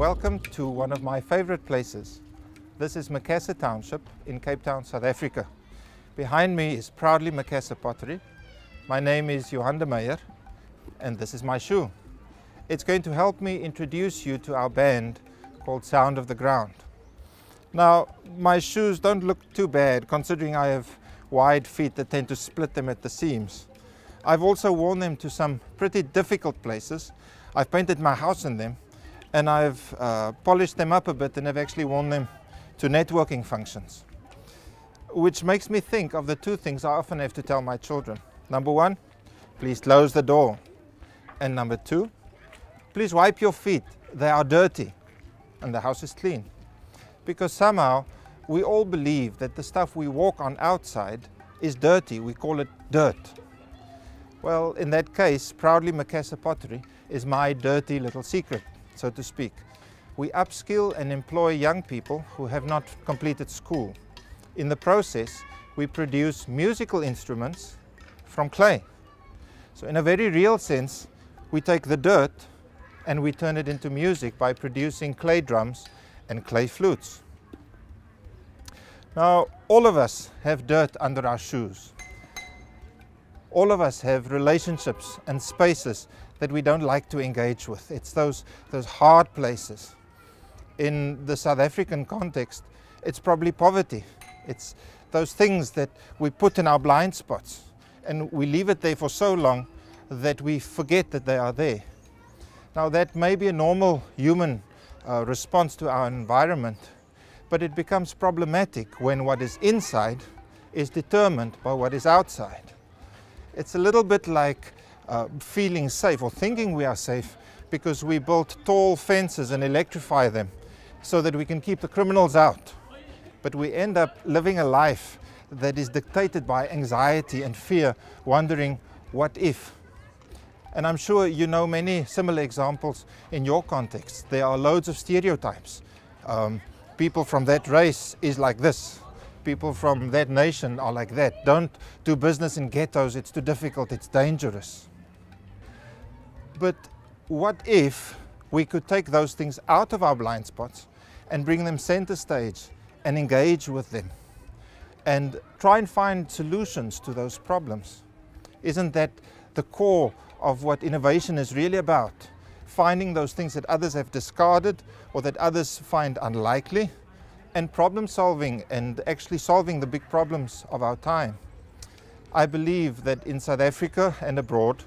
welcome to one of my favorite places. This is Maccassar Township in Cape Town, South Africa. Behind me is Proudly Macassar Pottery. My name is Johan de Meyer and this is my shoe. It's going to help me introduce you to our band called Sound of the Ground. Now, my shoes don't look too bad considering I have wide feet that tend to split them at the seams. I've also worn them to some pretty difficult places. I've painted my house in them and I've polished them up a bit and have actually worn them to networking functions. Which makes me think of the two things I often have to tell my children. Number one, please close the door. And number two, please wipe your feet. They are dirty and the house is clean. Because somehow we all believe that the stuff we walk on outside is dirty. We call it dirt. Well, in that case, Proudly Macassar Pottery is my dirty little secret, so to speak. We upskill and employ young people who have not completed school. In the process, we produce musical instruments from clay. So in a very real sense, we take the dirt and we turn it into music by producing clay drums and clay flutes. Now, all of us have dirt under our shoes. All of us have relationships and spaces that we don't like to engage with. It's those hard places. In the South African context, it's probably poverty. It's those things that we put in our blind spots and we leave it there for so long that we forget that they are there. Now, that may be a normal human response to our environment, but it becomes problematic when what is inside is determined by what is outside. It's a little bit like feeling safe or thinking we are safe because we build tall fences and electrify them so that we can keep the criminals out. But we end up living a life that is dictated by anxiety and fear, wondering what if. And I'm sure you know many similar examples in your context. There are loads of stereotypes. People from that race is like this. People from that nation are like that. Don't do business in ghettos, it's too difficult, it's dangerous. But what if we could take those things out of our blind spots and bring them center stage and engage with them and try and find solutions to those problems? Isn't that the core of what innovation is really about? Finding those things that others have discarded or that others find unlikely, and problem solving and actually solving the big problems of our time. I believe that in South Africa and abroad,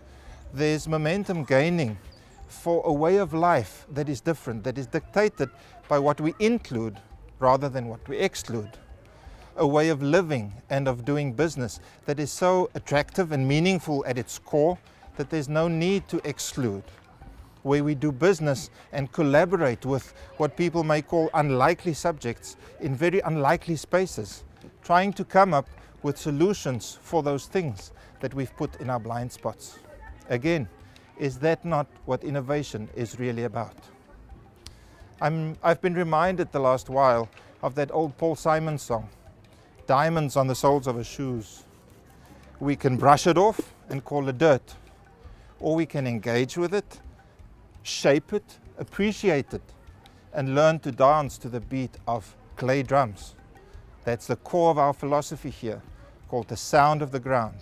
there's momentum gaining for a way of life that is different, that is dictated by what we include rather than what we exclude. A way of living and of doing business that is so attractive and meaningful at its core that there's no need to exclude. Where we do business and collaborate with what people may call unlikely subjects in very unlikely spaces, trying to come up with solutions for those things that we've put in our blind spots. Again, is that not what innovation is really about? I've been reminded the last while of that old Paul Simon song, Diamonds on the Soles of Our Shoes. We can brush it off and call it dirt, or we can engage with it, shape it, appreciate it, and learn to dance to the beat of clay drums. That's the core of our philosophy here, called the Sound of the Ground.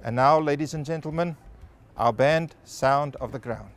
And now, ladies and gentlemen, our band, Sound of the Ground.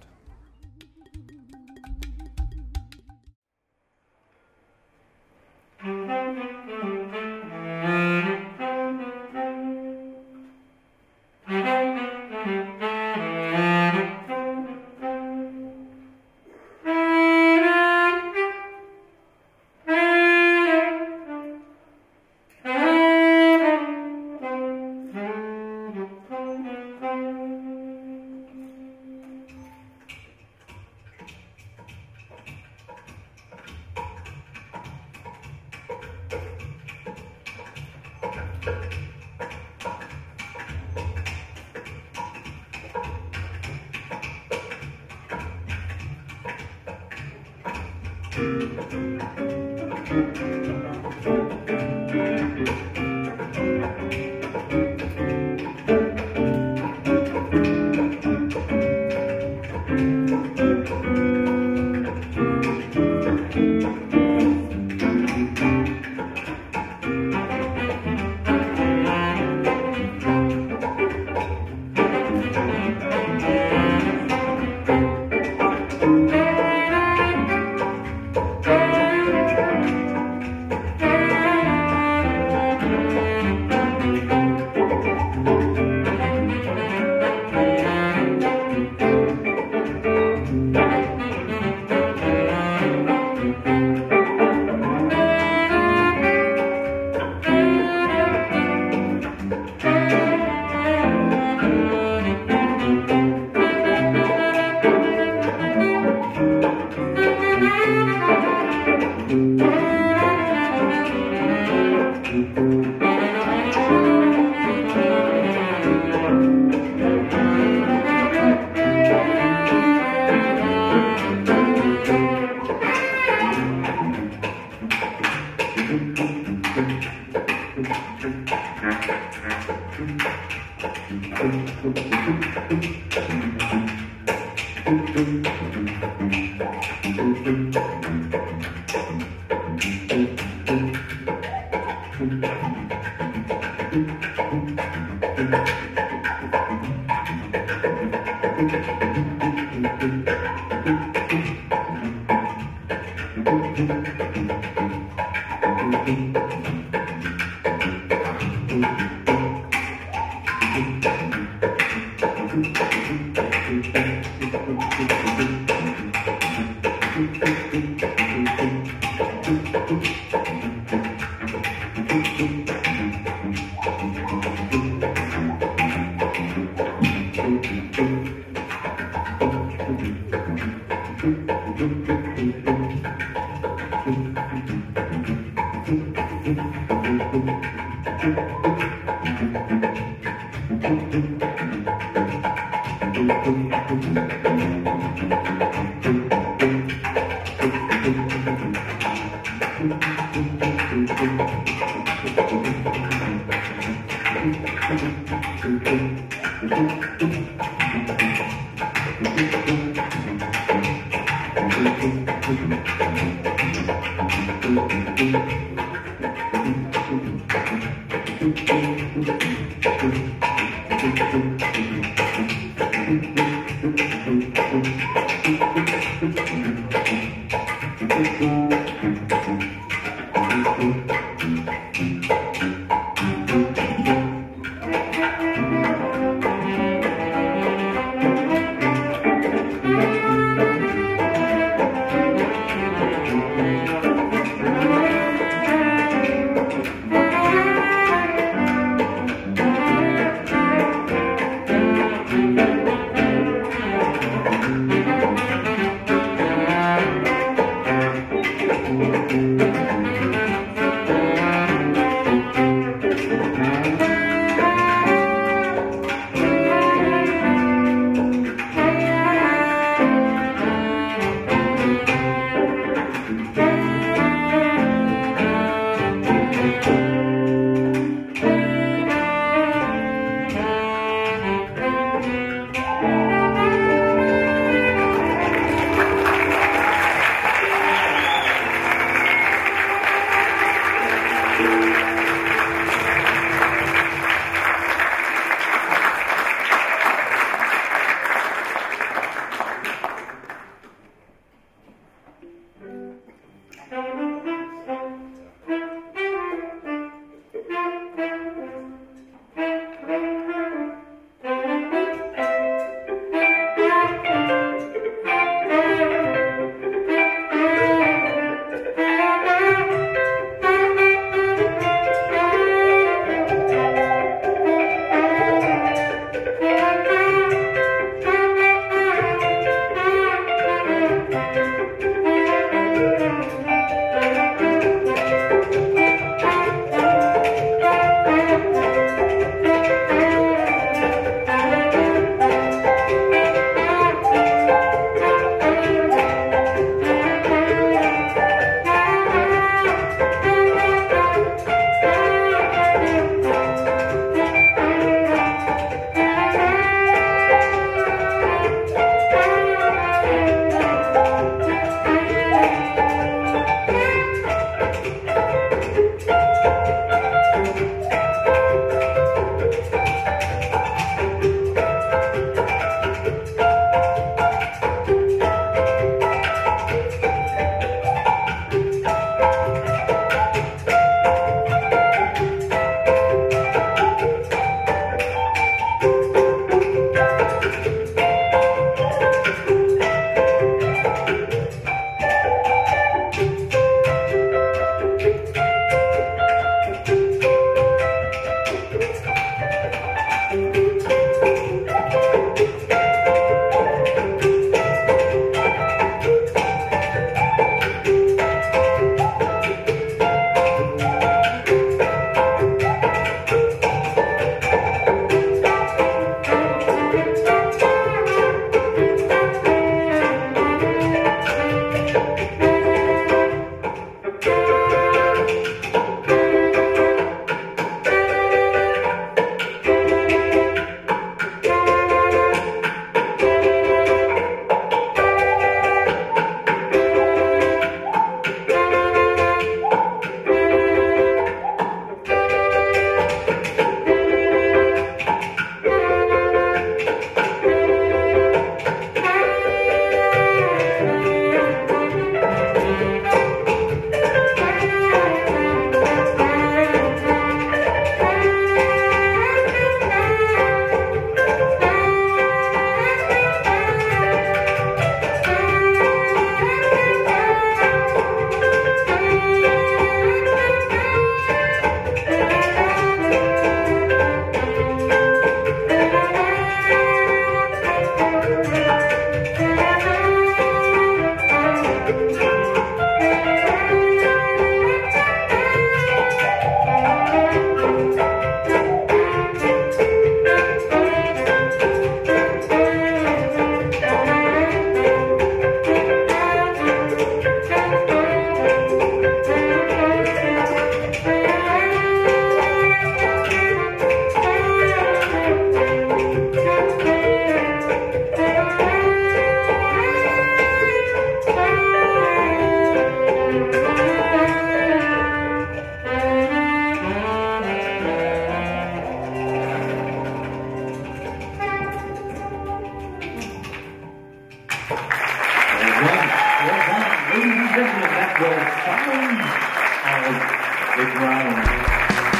a ground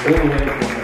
all the way from